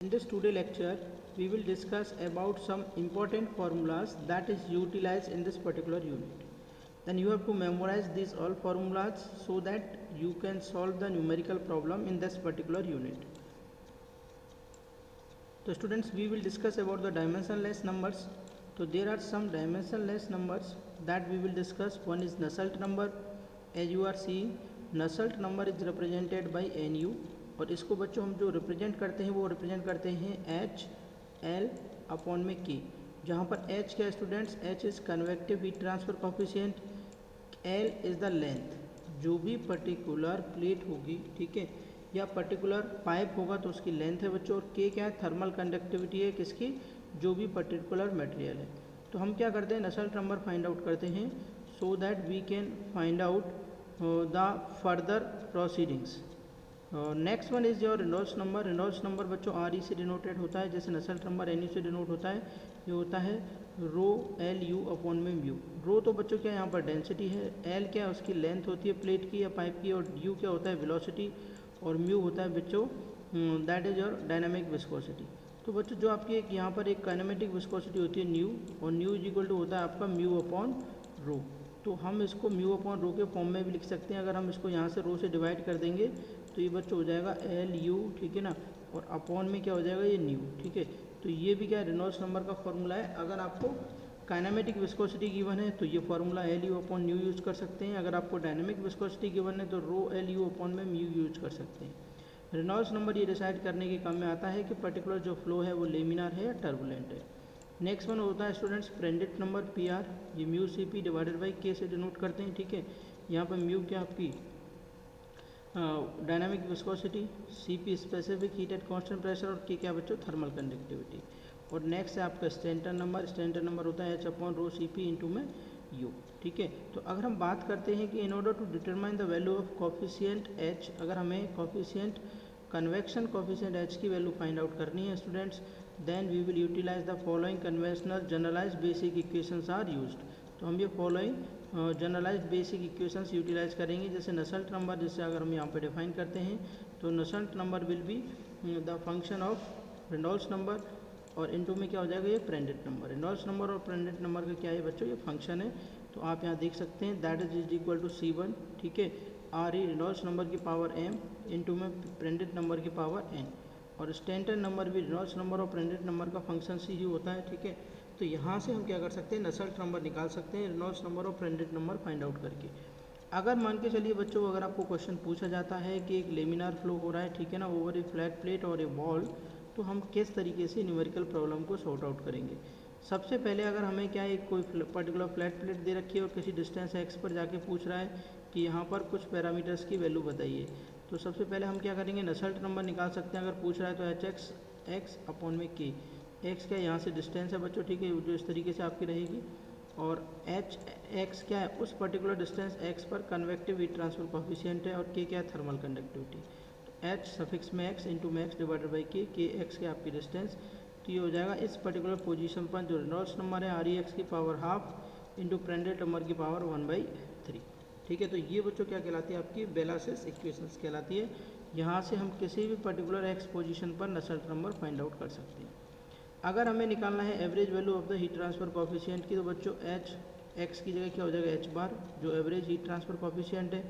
In this today lecture, we will discuss about some important formulas that is utilized in this particular unit. Then you have to memorize these all formulas so that you can solve the numerical problem in this particular unit. So students, we will discuss about the dimensionless numbers. So there are some dimensionless numbers that we will discuss. One is Nusselt number. As you are seeing, Nusselt number is represented by Nu. और इसको बच्चों हम जो represent करते हैं वो represent करते हैं एच एल अपॉन में के, जहाँ पर एच क्या students, H is convective heat transfer coefficient, L is the length, जो भी पर्टिकुलर प्लेट होगी, ठीक है, या पर्टिकुलर पाइप होगा तो उसकी लेंथ है बच्चों, और के क्या है, थर्मल कंडक्टिविटी है किसकी, जो भी पर्टिकुलर मटेरियल है। तो हम क्या करते हैं, नसल्ट नंबर फाइंड आउट करते हैं so that we can find out the further proceedings. Next one is your Reynolds number. Reynolds number बच्चों आर ई से डिनोटेड होता है, जैसे नसल्ट नंबर एन यू से डिनोट होता है। ये होता है रो एल यू अपॉन में म्यू। रो तो बच्चों क्या यहाँ पर डेंसिटी है, एल क्या है उसकी लेंथ होती है प्लेट की या पाइप की, और यू क्या होता है वेलोसिटी, और म्यू होता है बच्चों that is your dynamic viscosity. तो बच्चों जो आपकी एक यहाँ पर एक काइनेमेटिक विस्कोसिटी होती है न्यू, और न्यू इज इक्वल टू होता है आपका म्यू अपॉन रो। तो हम इसको म्यू अपॉन रो के फॉर्म में भी लिख सकते हैं। अगर हम इसको यहाँ से रो से डिवाइड कर देंगे तो ये बच्चों हो जाएगा एल यू, ठीक है ना, और अपॉन में क्या हो जाएगा ये न्यू, ठीक है। तो ये भी क्या है, रेनॉल्ड्स नंबर का फॉर्मूला है। अगर आपको काइनेमेटिक विस्कोसिटी गिवन है तो ये formula L U upon new use कर सकते हैं। अगर आपको डायनेमिक विस्कोसिटी गिवन है तो रो एल यू अपॉन में म्यू यूज कर सकते हैं। रेनॉल्ड्स नंबर ये डिसाइड करने के काम में आता है कि पर्टिकुलर जो फ्लो है वो लेमिनार है या टर्बुलेंट है। नेक्स्ट वन होता है students Prandtl number P R. ये mu C P divided by K से डिनोट करते हैं, ठीक है। यहाँ पर म्यू क्या आपकी dynamic viscosity, C P specific heat at constant pressure, और के क्या बच्चों थर्मल कंडक्टिविटी। और नेक्स्ट है आपका स्टैंडर्ड नंबर। स्टैंडर्ड नंबर होता है H upon rho C P into में यू, ठीक है। तो अगर हम बात करते हैं कि in order to determine the value of coefficient H, अगर हमें कॉफिशिएंट कन्वेक्शन कॉफिशिएंट एच की वैल्यू फाइंड आउट करनी है students, then we will utilise the following conventional generalised basic equations are used. तो हम ये following generalised basic equations utilise करेंगे। जैसे नसल्ट नंबर, जिससे अगर हम यहाँ पे डिफाइन करते हैं तो Nusselt number will be the function of Reynolds number, और इनटू में क्या हो जाएगा ये प्रेंडिट नंबर। रेनॉल्ड्स नंबर और प्रेंडिट नंबर का क्या है बच्चों, ये फंक्शन है। तो आप यहाँ देख सकते हैं that is equal to C one, ठीक है, आर ई रेनॉल्ड्स नंबर की पावर एम इंटू में प्रेंडिट नंबर की पावर एन, और स्टैंडर्ड नंबर भी रेनॉल्ड्स नंबर और प्रेंडिट नंबर का फंक्शन सी ही होता है, ठीक है। तो यहाँ से हम क्या कर सकते हैं, नसल्ट नंबर निकाल सकते हैं रेनॉल्ड्स नंबर और प्रेंडिट नंबर फाइंड आउट करके। अगर मान के चलिए बच्चों, अगर आपको क्वेश्चन पूछा जाता है कि एक लेमिनार फ्लो हो रहा है, ठीक है ना, ओवर ए फ्लैट प्लेट और ए वॉल, तो हम किस तरीके से न्यूमेरिकल प्रॉब्लम को सॉर्ट आउट करेंगे। सबसे पहले अगर हमें क्या एक कोई पर्टिकुलर फ्लैट प्लेट दे रखी है और किसी डिस्टेंस एक्स पर जाके पूछ रहा है कि यहाँ पर कुछ पैरामीटर्स की वैल्यू बताइए, तो सबसे पहले हम क्या करेंगे, नसल्ट नंबर निकाल सकते हैं। अगर पूछ रहा है तो एच एक्स एक्स अपॉन में के, एक्स क्या यहाँ से डिस्टेंस है बच्चों, ठीक है, जो इस तरीके से आपकी रहेगी, और एच एक्स क्या है उस पर्टिकुलर डिस्टेंस एक्स पर कन्वेक्टिव हीट ट्रांसफर कोफिशिएंट है, और के क्या है थर्मल कंडक्टिविटी। तो एच सफिक्स में एक्स इंटू में एक्स डिवाइडेड बाई के एक्स क्या आपकी डिस्टेंस। तो ये हो जाएगा इस पर्टिकुलर पोजीशन पर जो रेनॉल्ड्स नंबर है आर ई एक्स की पावर हाफ इंटू प्रेंडेट नंबर की पावर 1/3, ठीक है। तो ये बच्चों क्या कहलाती है आपकी बेलासिस इक्वेशंस कहलाती है। यहाँ से हम किसी भी पर्टिकुलर एक्स पोजीशन पर नसल्ट नंबर फाइंड आउट कर सकते हैं। अगर हमें निकालना है average value of the heat transfer coefficient की, तो बच्चों एच एक्स की जगह क्या हो जाएगा एच बार, जो एवरेज हीट ट्रांसफर कोफिशिएंट है।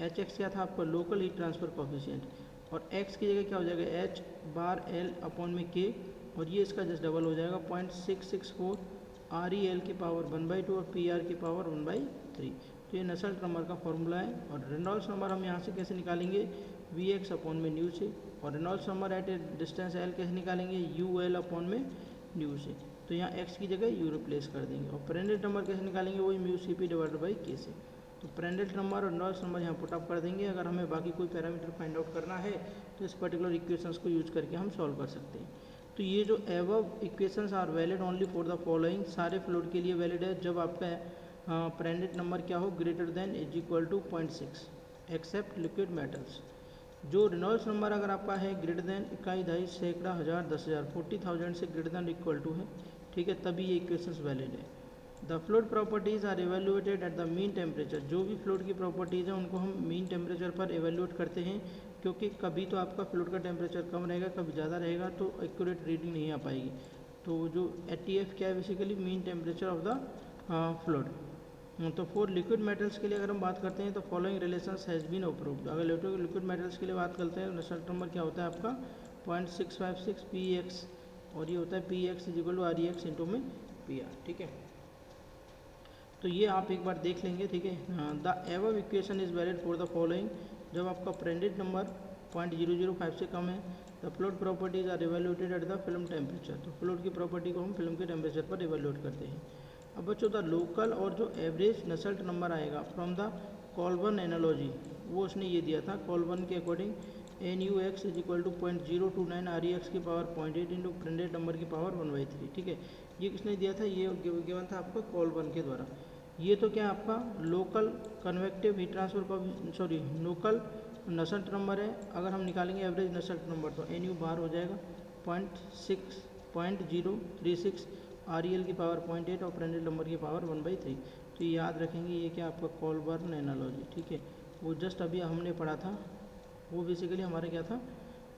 एच एक्स क्या था आपका लोकल हीट ट्रांसफर कोफिशिएंट, और एक्स की जगह क्या हो जाएगा एच बार एल अपॉन में के, और ये इसका जस्ट डबल हो जाएगा 0.664 आर ई एल की पावर 1/2 और पी आर की पावर 1/3। तो ये नसल्ट नंबर का फॉर्मूला है। और रेनॉल्ड्स नंबर हम यहाँ से कैसे निकालेंगे, वी एक्स अपॉन में न्यू से, और Reynolds number at a distance L कैसे निकालेंगे, यू एल अपॉन में न्यू से। तो यहाँ एक्स की जगह यू रिप्लेस कर देंगे। और प्रेंडेट नंबर कैसे निकालेंगे, वही mu C P divided by K से। तो प्रेंडेट नंबर और रेनॉल्ड्स नंबर यहाँ पुट अप कर देंगे। अगर हमें बाकी कोई पैरामीटर फाइंड आउट करना है तो इस पर्टिकुलर इक्वेशंस को यूज करके हम सॉल्व कर सकते हैं। तो ये जो above equations are valid only for the following, सारे फ्लूइड के लिए वैलिड है जब आपका प्रेंडेट नंबर क्या हो greater than is equal to 0.6 except liquid metals. जो रेनॉल्ड्स नंबर अगर आपका है ग्रेटर देन इकाई दहाई सैकड़ा हज़ार 10,000 40,000 से ग्रेटर देन इक्वल टू है, ठीक है, तभी ये इक्वेशंस वैलिड है। The fluid properties are evaluated at the mean temperature. जो भी फ्लूइड की प्रॉपर्टीज़ हैं उनको हम मीन टेम्परेचर पर एवेल्युएट करते हैं, क्योंकि कभी तो आपका फ्लूइड का टेम्परेचर कम रहेगा, कभी ज़्यादा रहेगा, तो एक्यूरेट रीडिंग नहीं आ पाएगी। तो जो ATF क्या है, basically mean temperature of the fluid. तो फॉर लिक्विड मेटल्स के लिए अगर हम बात करते हैं तो following relations has been approved. अगर लिक्विड मेटल्स के लिए बात करते हैं, नुसेल्ट नंबर क्या होता है आपका 0.656 px, और ये होता है px is equal to ReX into में PR, ठीक है। तो ये आप एक बार देख लेंगे, ठीक है। The above equation is valid for the following. जब आपका प्रेडिक्ट नंबर 0.005 से कम है, the fluid properties are evaluated at the film temperature. तो फ्लूइड की प्रॉपर्टी को हम फिल्म के टेम्परेचर पर इवेल्युएट करते हैं। अब बच्चों द लोकल और जो एवरेज नसल्ट नंबर आएगा फ्रॉम द कोलबर्न एनालॉजी, वो उसने ये दिया था कोलबर्न के according NuX is equal to 0.029 ReX की पावर 0.8 इंटू प्रेडिक्ट नंबर की पावर 1/3, ठीक है। ये किसने दिया था, ये गिवन था आपको कोलबर्न के द्वारा। ये तो क्या आपका local convective heat transfer local Nusselt number है। अगर हम निकालेंगे एवरेज नसल्ट नंबर तो NU बाहर हो जाएगा 0.036, ReL की पावर 0.8 और प्रेडिक्ट नंबर की पावर 1/3। तो ये याद रखेंगे, ये क्या आपका कोलबर्न एनालॉजी, ठीक है। वो जस्ट अभी हमने पढ़ा था, वो बेसिकली हमारे क्या था,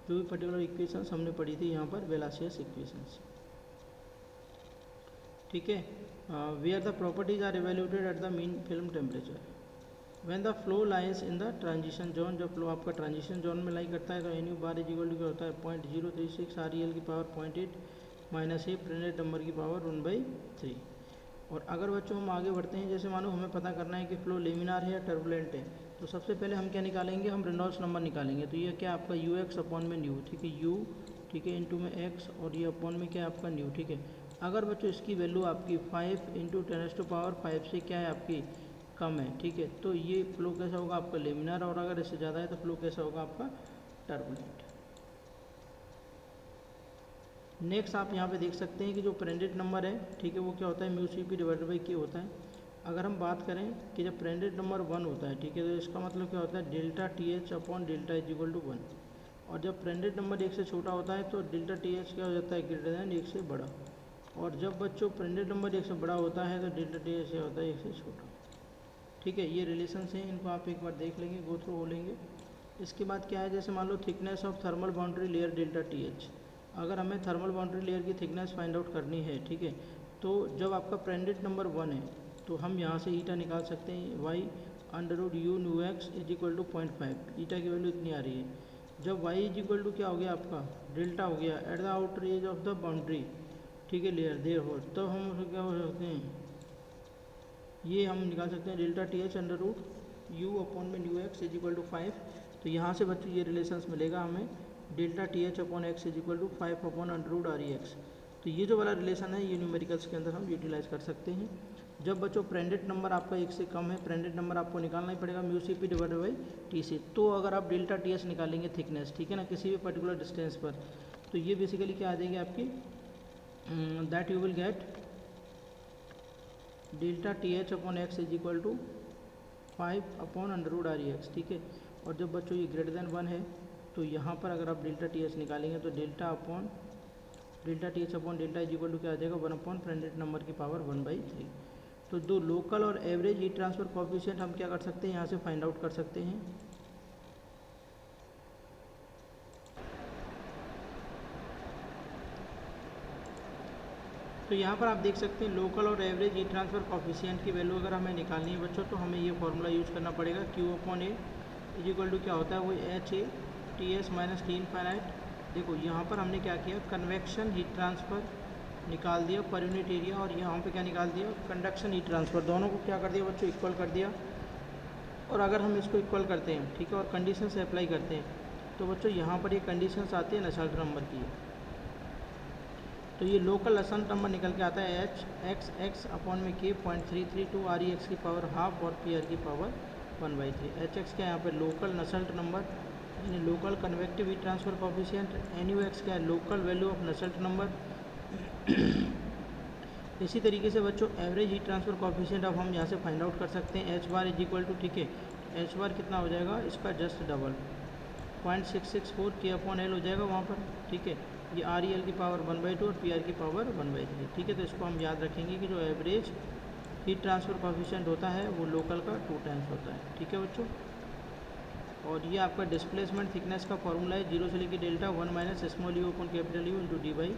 जो भी पर्टिकुलर इक्वेशंस हमने पढ़ी थी यहाँ पर बेलासियस इक्वेशंस, ठीक है। Where the properties are evaluated at the mean film temperature when the flow lies in the transition zone. जब फ्लो आपका ट्रांजिशन जोन में लाई करता है तो NU bar is equal to क्या होता है 0.036 ReL की power 0.8 minus a predict number की पावर 1/3। और अगर बच्चों हम आगे बढ़ते हैं, जैसे मानो हमें पता करना है कि फ्लो लेमिनार है या टर्बुलेंट है, तो सबसे पहले हम क्या निकालेंगे, हम रेनॉल्ड्स नंबर निकालेंगे। तो ये क्या आपका UX अपॉन में न्यू, ठीक है, U, ठीक है, इंटू में X, और ये अपॉन में क्या है आपका न्यू, ठीक है। अगर बच्चों इसकी वैल्यू आपकी 5 इंटू 10⁻5 से क्या है आपकी कम है, ठीक है, तो ये फ्लो कैसा होगा आपका लेमिनार, और अगर इससे ज़्यादा है तो फ्लो कैसा होगा आपका टर्बुलेंट। नेक्स्ट आप यहाँ पे देख सकते हैं कि जो प्रेडिक्ट नंबर है, ठीक है, वो क्या होता है μCp डिवाइडेड बाई K होता है। अगर हम बात करें कि जब प्रेडिक्ट नंबर 1 होता है, ठीक है, तो इसका मतलब क्या होता है delta TH upon delta is equal to 1। और जब प्रेडिक्ट नंबर 1 से छोटा होता है तो डेल्टा TH क्या हो जाता है ग्रेटर दैन 1 से बड़ा। और जब बच्चों प्रेडिक्ट नंबर 1 से बड़ा होता है तो डेल्टा TH क्या होता है 1 से छोटा, ठीक है। ये रिलेशंस हैं, इनको आप एक बार देख लेंगे, गो थ्रू हो लेंगे। इसके बाद क्या है, जैसे मान लो thickness of thermal boundary layer delta TH। अगर हमें थर्मल बाउंड्री लेयर की थिकनेस फाइंड आउट करनी है, ठीक है, तो जब आपका प्रेडिक्ट नंबर 1 है तो हम यहाँ से ईटा निकाल सकते हैं, y/u μx is equal to 0.5। ईटा की वैल्यू इतनी आ रही है। जब y इज इक्वल टू क्या हो गया आपका डेल्टा हो गया at the outer as of the boundary, ठीक है, लेयर देयर हो, तो हम उसको क्या हो सकते हैं, ये हम निकाल सकते हैं डेल्टा TH √u अपॉन में μx इज इक्वल टू 5। तो यहाँ से बच्चों ये रिलेशंस मिलेगा हमें delta TH upon x is equal to 5 upon √ReX। तो ये जो वाला रिलेशन है ये न्यूमेरिकल्स के अंदर हम यूटिलाइज कर सकते हैं। जब बच्चों प्रेडिक्ट नंबर आपका 1 से कम है, प्रेडिक्ट नंबर आपको निकालना ही पड़ेगा μCp डिवाइडेड बाई TC। तो अगर आप डेल्टा TH निकालेंगे थिकनेस, ठीक है ना, किसी भी पर्टिकुलर डिस्टेंस पर, तो ये बेसिकली क्या आ जाएगी आपकी that you will get delta TH upon x is equal to 5 upon √ReX, ठीक है। और जब बच्चों ये ग्रेटर देन 1 है तो यहाँ पर अगर आप डेल्टा TH निकालेंगे तो delta TH upon delta is equal to क्या आ जाएगा 1 अपॉन प्रेडिक्ट नंबर की पावर 1/3। तो दो लोकल और एवरेज हीट ट्रांसफर कोएफिशिएंट हम क्या कर सकते हैं, यहाँ से फाइंड आउट कर सकते हैं। तो यहाँ पर आप देख सकते हैं लोकल और एवरेज हीट ट्रांसफर कोएफिशिएंट की वैल्यू अगर हमें निकालनी है बच्चों, तो हमें ये फॉर्मूला यूज़ करना पड़ेगा, Q upon A is equal to क्या होता है वो HA TS minus T infinite. देखो यहाँ पर हमने क्या किया, कन्वेक्शन हीट ट्रांसफ़र निकाल दिया पर यूनिट एरिया, और यहाँ पे क्या निकाल दिया कंडक्शन हीट ट्रांसफ़र, दोनों को क्या कर दिया बच्चों इक्वल कर दिया। और अगर हम इसको इक्वल करते हैं, ठीक है, और कंडीशन से अप्लाई करते हैं, तो बच्चों यहाँ पर ये कंडीशंस आती है नसल्ट नंबर की। तो ये लोकल नसल्ट नंबर निकल के आता है HX अपॉन में K 0.332 ReX की पावर हाफ और PR की पावर 1/3। HX क्या है यहाँ पे लोकल नसल्ट नंबर यानी local convective heat transfer coefficient, NUX क्या है लोकल वैल्यू ऑफ नसल्ट नंबर। इसी तरीके से बच्चों एवरेज हीट ट्रांसफर कोएफिशिएंट अब हम यहाँ से फाइंड आउट कर सकते हैं, H bar is equal to, ठीक है, H बार कितना हो जाएगा इसका just double 0.664 K upon L हो जाएगा वहाँ पर, ठीक है। ये ReL की पावर 1/2 और PR की पावर 1/3, ठीक है। तो इसको हम याद रखेंगे कि जो एवरेज हीट ट्रांसफर कोएफिशिएंट होता है वो लोकल का 2 टाइम्स होता है, ठीक है बच्चों। और ये आपका डिस्प्लेसमेंट थिकनेस का फॉर्मूला है, जीरो से लेकर delta 1 minus small U upon capital U into D by.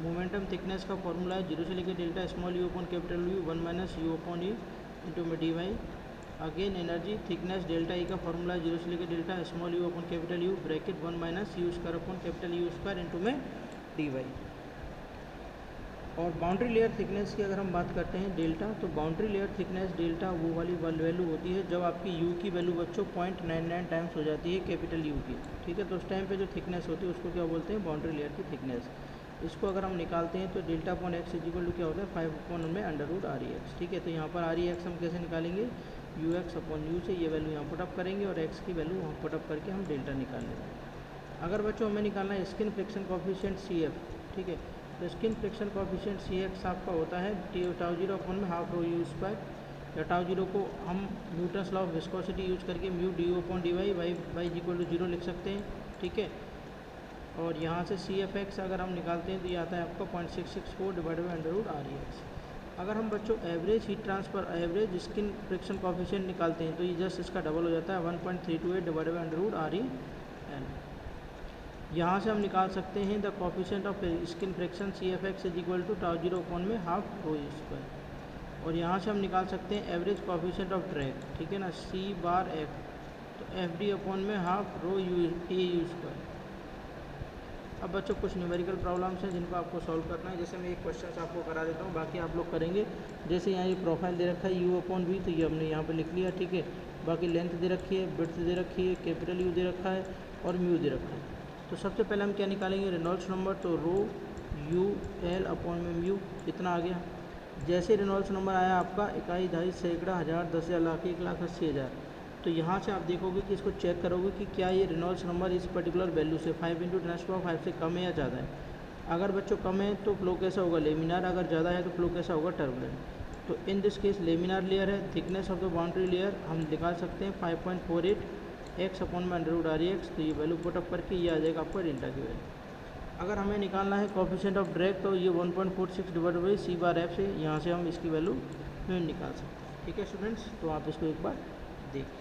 Momentum thickness का फॉर्मूला है, जीरो से लेकर delta small U upon capital U 1 minus U upon U into में D by. Again energy thickness delta E का formula है, zero से लेकर delta small U upon capital U bracket 1 minus U square upon capital you square into में D by. और boundary layer thickness की अगर हम बात करते हैं डेल्टा, तो बाउंड्री लेयर थिकनेस डेल्टा वो वाली वैल्यू होती है जब आपकी यू की वैल्यू बच्चों 0.99 टाइम्स हो जाती है कैपिटल यू की, ठीक है। तो उस टाइम पे जो थिकनेस होती है उसको क्या बोलते हैं, बाउंड्री लेयर की थिकनेस। इसको अगर हम निकालते हैं तो delta upon X equal to क्या होता है, 5 अपॉन में under root R E X, ठीक है। तो यहाँ पर आर ई एक्स हम कैसे निकालेंगे, यू एक्स अपॉन यू से ये वैल्यू यहाँ पुटअप करेंगे और एक्स की वैल्यू वहाँ पुटअप करके हम डेल्टा निकाल लेंगे। अगर बच्चों हमें निकालना है skin friction coefficient C F, ठीक है। तो skin friction coefficient C X आपका होता है टाउ जीरो अपॉन में हाफ रो यू स्क्वायर, या टाउ जीरो को हम Newton's law of viscosity use करके mu D O upon D Y Y equal to 0 लिख सकते हैं, ठीक है। और यहाँ से सी एफ एक्स अगर हम निकालते हैं तो ये आता है आपका 0.664 divided by under root R E X. अगर हम बच्चों average heat transfer average skin friction coefficient निकालते हैं तो ये जस्ट इसका डबल हो जाता है 1.328 divided by under root R E N. यहाँ से हम निकाल सकते हैं the coefficient of skin friction C F X is equal to tau zero upon में हाफ रो स्क्वायर। और यहाँ से हम निकाल सकते हैं एवरेज कोएफिशिएंट ऑफ ड्रैग, ठीक है ना, सी बार एफ, तो एफ डी अपॉन में half rho U A you square. अब बच्चों कुछ न्यूमेरिकल प्रॉब्लम्स हैं जिनको आपको सॉल्व करना है। जैसे मैं एक क्वेश्चन आपको करा देता हूँ, बाकी आप लोग करेंगे। जैसे यहाँ ये प्रोफाइल दे रखा है यू अपॉन वी, तो ये हमने यहाँ पे लिख लिया, ठीक है। बाकी लेंथ दे रखी है, विड्थ दे रखी है, कैपिटल यू दे रखा है और म्यू दे रखा है। तो सबसे पहले हम क्या निकालेंगे, रेनॉल्ड्स नंबर, तो रो यू एल अपॉन में म्यू, इतना आ गया। जैसे रेनॉल्ड्स नंबर आया आपका इकाई, दहाई, सैकड़ा, हज़ार, 10,000, लाख, 1,80,000, तो यहाँ से आप देखोगे कि इसको चेक करोगे कि क्या ये रेनॉल्ड्स नंबर इस पर्टिकुलर वैल्यू से 5 × 10⁵ से कम है या ज़्यादा है। अगर बच्चों कम है तो फ्लो कैसा होगा, लेमिनार, अगर ज़्यादा है तो फ्लो कैसा होगा, टर्बुलेंट। तो in this case laminar layer है, thickness of the boundary layer हम निकाल सकते हैं 5.48 एक्स अपॉन में under root R E X. तो ये वैल्यू पुटअप करके ये आ जाएगा आपका डेल्टा की वैल्यू। अगर हमें निकालना है कोएफिशिएंट ऑफ ड्रैग, तो ये 1.46 divided by C bar F से यहाँ से हम इसकी वैल्यू निकाल सकते हैं, ठीक है स्टूडेंट्स। तो आप इसको एक बार देखिए।